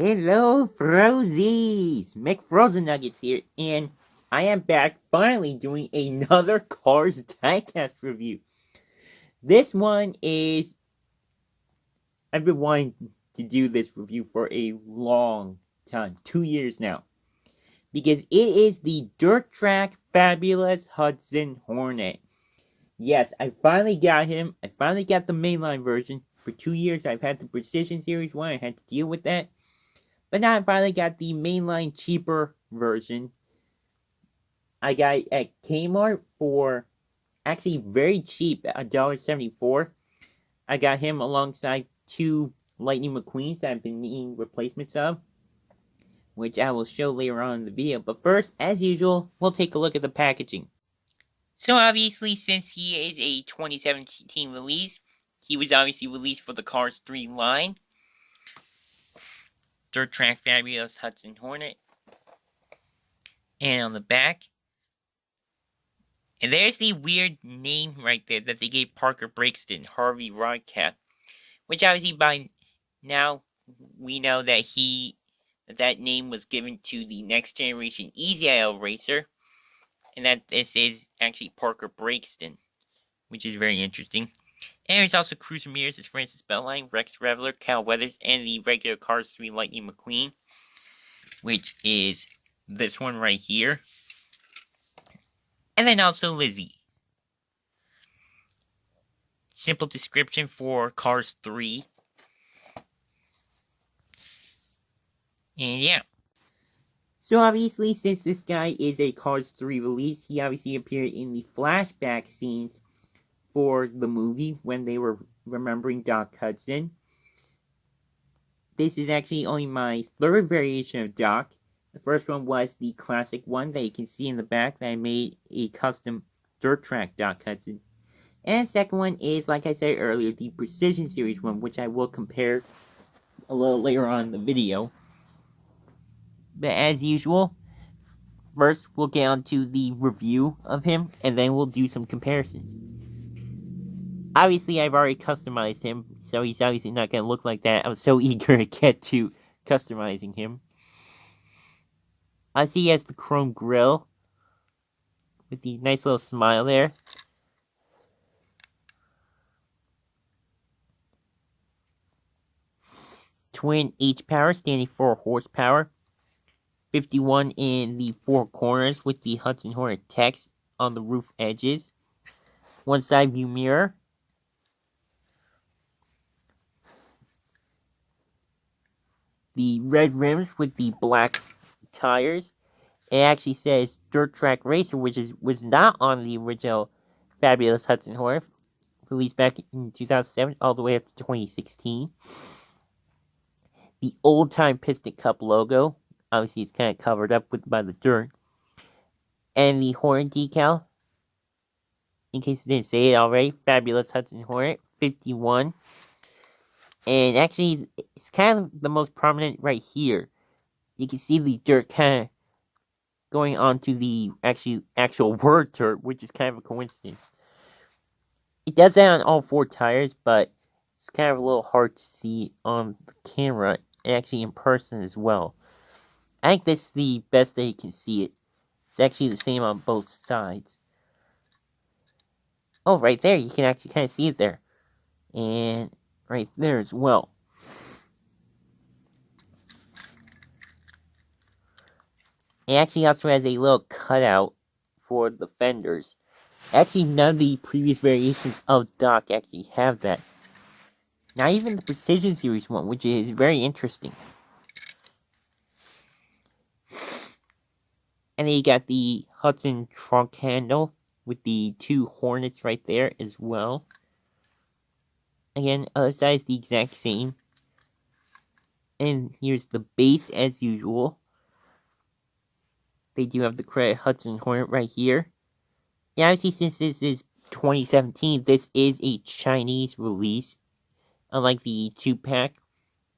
Hello, Frozies! McFrozen Nuggets here, and I am back finally doing another Cars Diecast review. This one is. I've been wanting to do this review for a long time, 2 years now, because it is the Dirt Track Fabulous Hudson Hornet. Yes, I finally got him. I finally got the mainline version. For 2 years, I've had the Precision Series 1, I had to deal with that. But now I finally got the mainline cheaper version. I got it at Kmart for actually very cheap, $1.74. I got him alongside two Lightning McQueens that I've been needing replacements of, which I will show later on in the video. But first, as usual, we'll take a look at the packaging. So obviously, since he is a 2017 release, he was obviously released for the Cars 3 line. Dirt Track Fabulous Hudson Hornet. And on the back, and there's the weird name right there that they gave Parker Brixton, Harvey Rodcat, which obviously by now we know that that name was given to the next generation Easy IL racer, and that this is actually Parker Brixton, which is very interesting. And there's also Cruz Ramirez as Francis Belline, Rex Reveler, Cal Weathers, and the regular Cars 3 Lightning McQueen, which is this one right here. And then also Lizzie. Simple description for Cars 3. And yeah. So obviously, since this guy is a Cars 3 release, he obviously appeared in the flashback scenes for the movie when they were remembering Doc Hudson. This is actually only my third variation of Doc. The first one was the classic one that you can see in the back that I made a custom dirt track Doc Hudson. And the second one is, like I said earlier, the Precision Series one, which I will compare a little later on in the video. But as usual, first we'll get on to the review of him, and then we'll do some comparisons. Obviously, I've already customized him, so he's obviously not going to look like that. I was so eager to get to customizing him. I see he has the chrome grille with the nice little smile there. Twin H-Power standing for horsepower. 51 in the four corners with the Hudson Hornet text on the roof edges. One side view mirror. The red rims with the black tires. It actually says Dirt Track Racer, which was not on the original Fabulous Hudson Hornet, released back in 2007 all the way up to 2016. The old time Piston Cup logo. Obviously, it's kind of covered up by the dirt. And the Hornet decal. In case I didn't say it already, Fabulous Hudson Hornet, 51. And actually, it's kind of the most prominent right here. You can see the dirt kind of going onto the actual word dirt, which is kind of a coincidence. It does that on all four tires, but it's kind of a little hard to see on the camera and actually in person as well. I think this is the best that you can see it. It's actually the same on both sides. Oh, right there, you can actually kind of see it there. And right there as well. It actually also has a little cutout for the fenders. Actually, none of the previous variations of Doc actually have that. Not even the Precision Series one, which is very interesting. And then you got the Hudson trunk handle with the two Hornets right there as well. Again, other side is the exact same. And here's the base as usual. They do have the credit Hudson Hornet right here. Yeah, obviously, since this is 2017, this is a Chinese release, unlike the 2-pack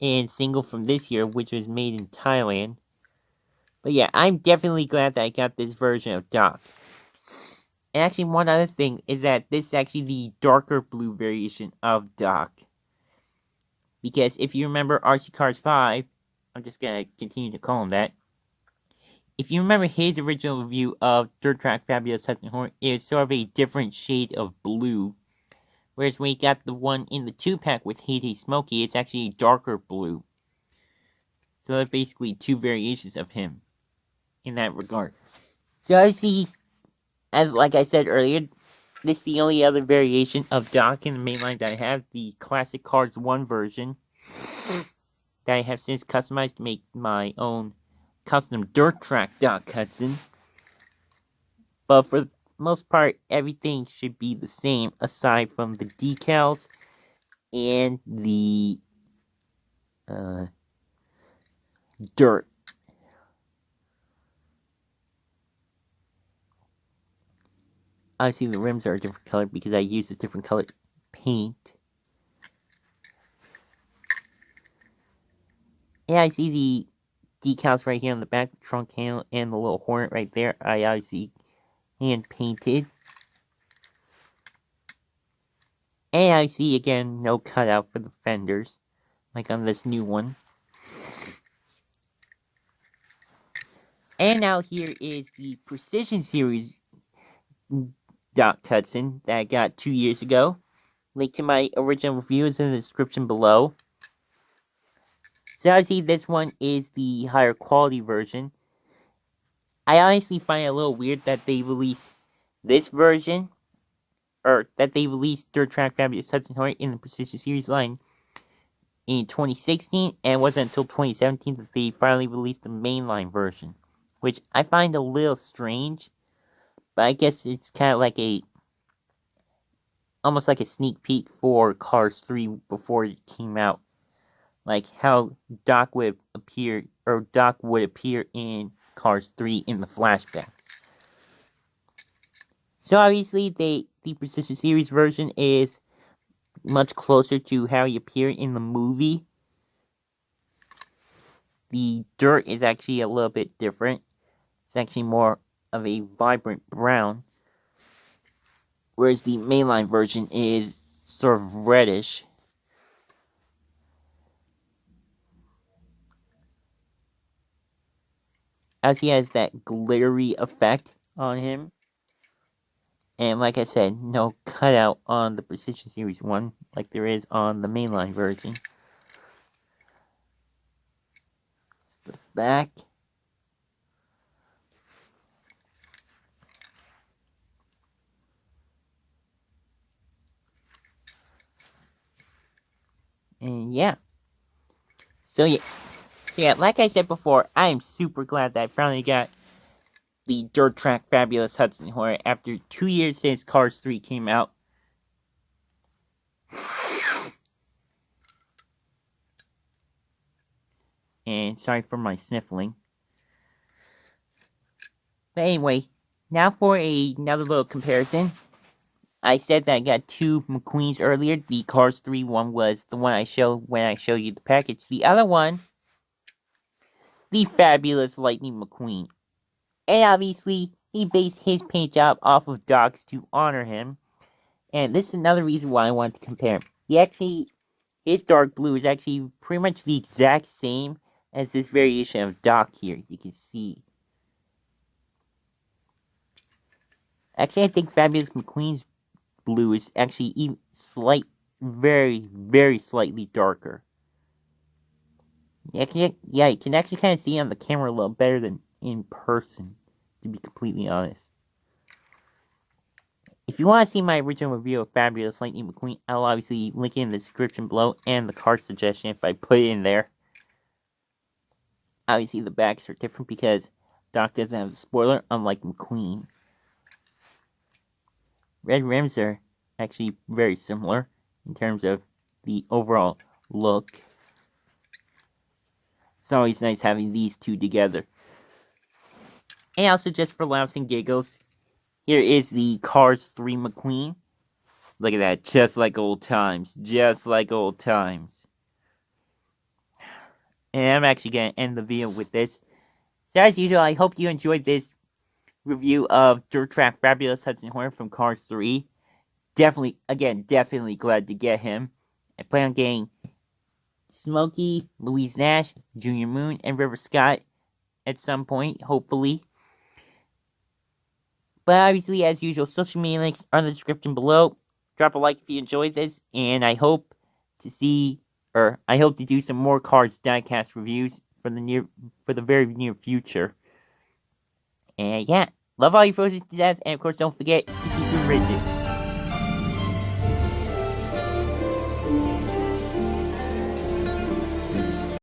and single from this year, which was made in Thailand. But yeah, I'm definitely glad that I got this version of Doc. And actually, one other thing is that this is actually the darker blue variation of Doc. Because if you remember RC Cars 5, I'm just gonna continue to call him that. If you remember his original review of Dirt Track Fabulous Hudson Hornet, it's sort of a different shade of blue. Whereas when you got the one in the 2-pack with Hey Smokey, it's actually a darker blue. So they're basically two variations of him in that regard. So obviously, as like I said earlier, this is the only other variation of Doc in the mainline that I have, the Classic Cards 1 version that I have since customized to make my own custom dirt track Doc Hudson. But for the most part, everything should be the same aside from the decals and the dirt. Obviously, the rims are a different color because I used a different colored paint. Yeah, I see the decals right here on the back, the trunk handle, and the little hornet right there. I obviously hand painted. And I see again no cutout for the fenders, like on this new one. And now here is the Precision Series Doc Hudson that I got 2 years ago. Link to my original review is in the description below. So obviously this one is the higher quality version. I honestly find it a little weird that they released this version, or that they released Dirt Track Fabulous Hudson Hornet in the Precision Series line in 2016, and it wasn't until 2017 that they finally released the mainline version, which I find a little strange, but I guess it's kind of like almost like a sneak peek for Cars 3 before it came out. Like how Doc would appear in Cars 3 in the flashbacks. So obviously the Precision Series version is much closer to how he appeared in the movie. The dirt is actually a little bit different. It's actually more of a vibrant brown, whereas the mainline version is sort of reddish. As he has that glittery effect on him. And like I said, no cutout on the Precision Series 1 like there is on the mainline version. It's the back. And yeah. So yeah, like I said before, I am super glad that I finally got the Dirt Track Fabulous Hudson Hornet after 2 years since Cars 3 came out. And sorry for my sniffling. But anyway, now for another little comparison. I said that I got two McQueens earlier. The Cars 3 one was the one I showed when I showed you the package. The other one, the Fabulous Lightning McQueen. And obviously, he based his paint job off of Doc's to honor him. And this is another reason why I wanted to compare him. His dark blue is actually pretty much the exact same as this variation of Doc here. You can see. Actually, I think Fabulous McQueen's blue is actually even very, very slightly darker. Yeah, you can actually kind of see on the camera a little better than in person, to be completely honest. If you want to see my original review of Fabulous Lightning McQueen, I'll obviously link it in the description below and the card suggestion if I put it in there. Obviously, the backs are different because Doc doesn't have a spoiler, unlike McQueen. Red rims are actually very similar in terms of the overall look. It's always nice having these two together. And also, just for laughs and giggles, here is the Cars 3 McQueen. Look at that, just like old times. Just like old times. And I'm actually going to end the video with this. So as usual, I hope you enjoyed this review of Dirt Track Fabulous Hudson Hornet from Cars 3. Definitely glad to get him. I plan on getting Smokey, Louise Nash, Junior Moon, and River Scott at some point, hopefully. But obviously, as usual, social media links are in the description below. Drop a like if you enjoyed this, and I hope to do some more Cards Diecast reviews for the very near future. And yeah, love all you frozen to death, and of course, don't forget to keep them rigid.